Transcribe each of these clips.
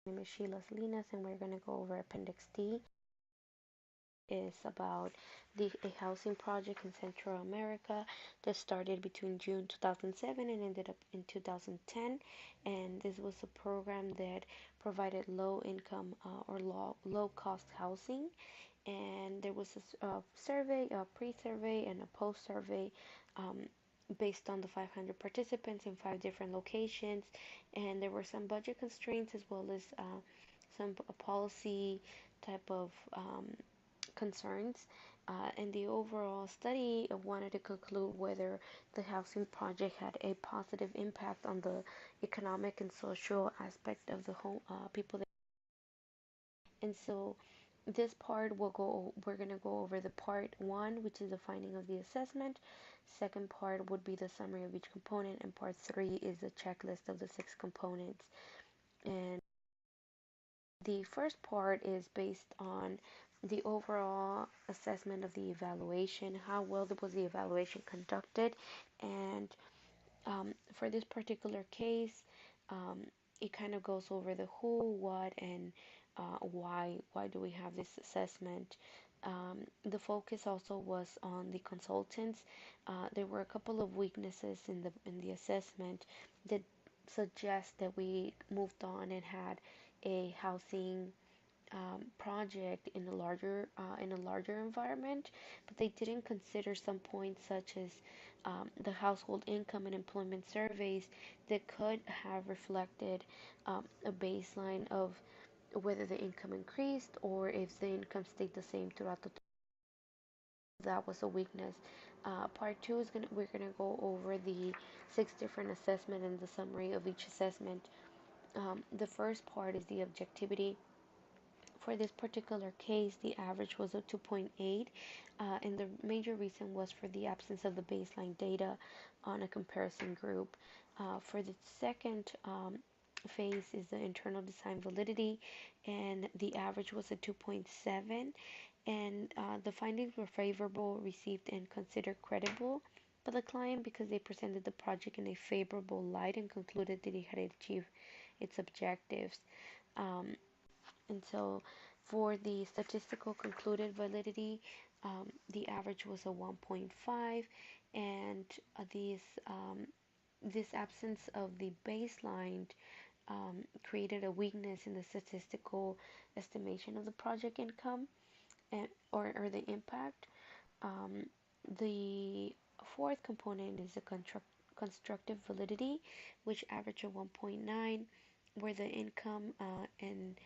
My name is Sheila Salinas, and we're going to go over Appendix D. Is about a housing project in Central America that started between June 2007 and ended up in 2010. And this was a program that provided low income or low cost housing. And there was a survey, a pre-survey, and a post-survey um, based on the 500 participants in 5 different locations. And there were some budget constraints as well as some policy type of concerns. And the overall study wanted to conclude whether the housing project had a positive impact on the economic and social aspect of the home people. And so this part we're going to go over the part one, which is the finding of the assessment. Second part would be the summary of each component, and part three is the checklist of the 6 components. And the first part is based on the overall assessment of the evaluation, how well was the evaluation conducted, and for this particular case, um, it kind of goes over the who, what, and why. Why do we have this assessment? The focus also was on the consultants. There were a couple of weaknesses in the assessment that suggest that we moved on and had a housing project in a larger environment, but they didn't consider some points such as the household income and employment surveys that could have reflected a baseline of whether the income increased or if the income stayed the same throughout the that was a weakness. Part two is we're gonna go over the 6 different assessment and the summary of each assessment. The first part is the objectivity. For this particular case, the average was a 2.8, and the major reason was for the absence of the baseline data on a comparison group. For the second phase is the internal design validity, and the average was a 2.7, and the findings were favorable, received, and considered credible by the client because they presented the project in a favorable light and concluded that it had achieved its objectives. Um, and so for the statistical concluded validity, the average was a 1.5, and this absence of the baseline created a weakness in the statistical estimation of the project income or the impact. Um, the fourth component is the constructive validity, which averaged a 1.9, where the income and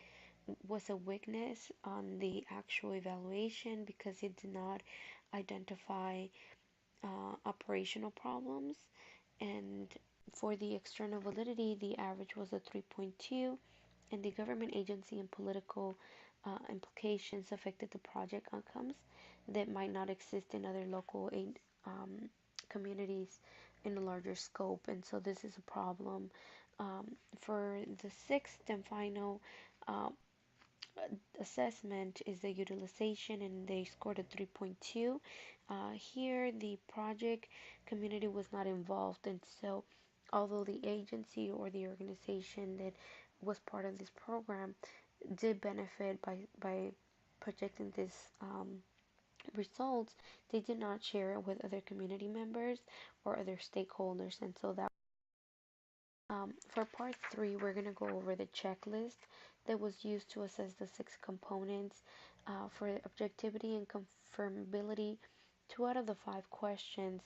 was a weakness on the actual evaluation because it did not identify operational problems. And for the external validity, the average was a 3.2, and the government agency and political implications affected the project outcomes that might not exist in other local aid communities in a larger scope. And so this is a problem. For the sixth and final uh, assessment is the utilization, and they scored a 3.2. Here the project community was not involved, and so although the agency or the organization that was part of this program did benefit by projecting this results, they did not share it with other community members or other stakeholders. And so that for part three, we're going to go over the checklist that was used to assess the 6 components. For objectivity and confirmability, 2 out of the 5 questions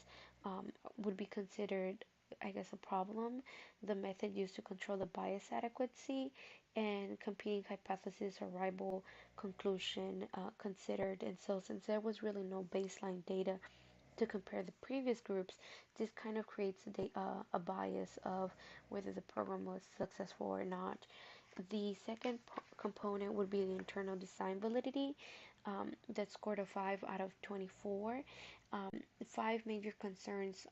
would be considered, I guess, a problem. The method used to control the bias adequacy and competing hypothesis or rival conclusion considered. And so, since there was really no baseline data to compare the previous groups, this kind of creates a bias of whether the program was successful or not. The second component would be the internal design validity that scored a 5 out of 24. 5 major concerns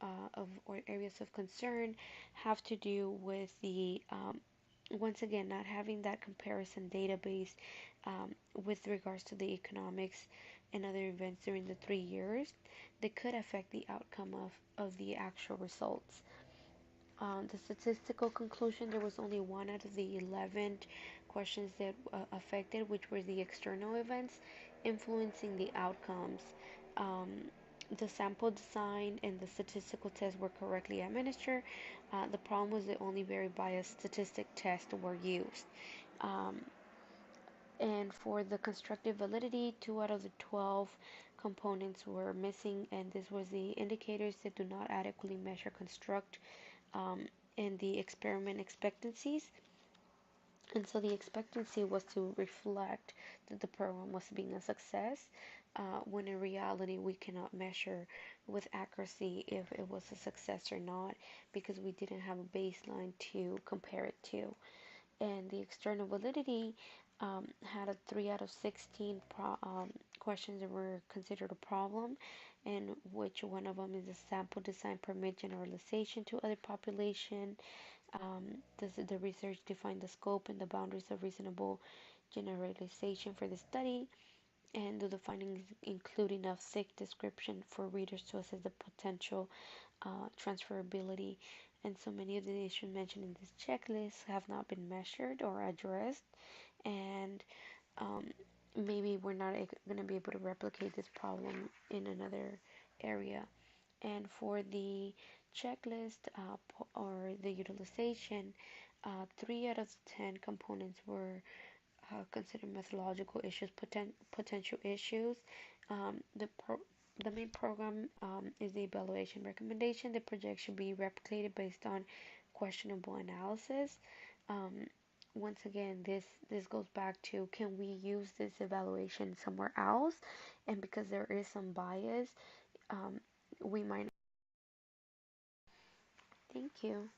or areas of concern have to do with the once again not having that comparison database with regards to the economics and other events during the 3 years that could affect the outcome of the actual results. The statistical conclusion, there was only one out of the 11 questions that affected, which were the external events influencing the outcomes. Um, the sample design and the statistical tests were correctly administered. The problem was that only very biased statistic tests were used. Um, and for the constructive validity, 2 out of the 12 components were missing, and this was the indicators that do not adequately measure construct um, and the experiment expectancies. And so the expectancy was to reflect that the program was being a success, when in reality we cannot measure with accuracy if it was a success or not because we didn't have a baseline to compare it to. And the external validity had a 3 out of 16 questions that were considered a problem, and which one of them is a sample design permit generalization to other population. Does the research define the scope and the boundaries of reasonable generalization for the study? And do the findings include enough thick description for readers to assess the potential transferability? And so many of the issues mentioned in this checklist have not been measured or addressed, and um, maybe we're not going to be able to replicate this problem in another area. And for the checklist or the utilization, 3 out of 10 components were considered methodological issues, potential issues. The main program is the evaluation recommendation. The project should be replicated based on questionable analysis. Um, Once again, this goes back to, can we use this evaluation somewhere else? And because there is some bias, we might. Thank you.